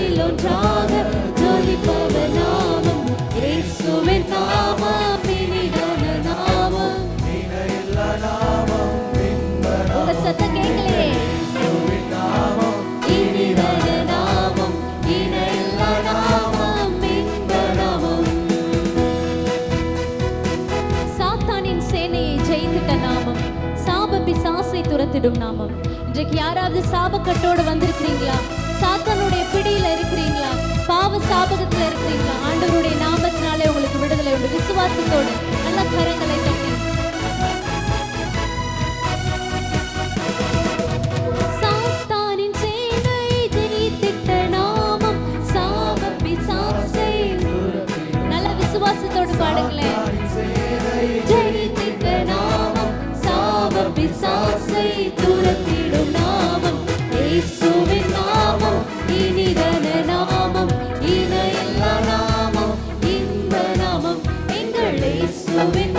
நாமத்தில் ஒன்றாக ஜொலிப்பவர் நாமம் இயேசுவின் நாமம் இனிதான நாமம். உங்க சத்தம் கேட்கலையே. இனிதான நாமம் இணையில்லா நாமம் இன்ப நாமம். சாத்தானின் சேனையை ஜெயித்திட்ட நாமம், சாப பிசாசை துரத்திடும் நாமம். இன்றைக்கு யாராவது சாபக்கட்டோடு வந்திருக்கிறீங்களா? சாத்தானுடைய பிடியில இருக்கிறீங்களா? பாவ சாபகத்துல இருக்கிறீங்களா? ஆண்டவருடைய நாமத்தினாலே உங்களுக்கு விடுதலை உண்டு. விசுவாசத்தோடு நல்ல கரங்களை தட்டி சாத்தானின் சேனை ஜெயித்திட்ட நாமம், சாப பிசாசை நல்ல விசுவாசத்தோடு பாடுங்களேன். ஜெயித்திட்ட நாமம், சாப பிசாசை துரத்திடும் நாமம் இயேசுவின் நாமம் இனிதான நாமம் இணையில்லா நாமம் இன்ப நாமம் எங்கள் இயேசுவின்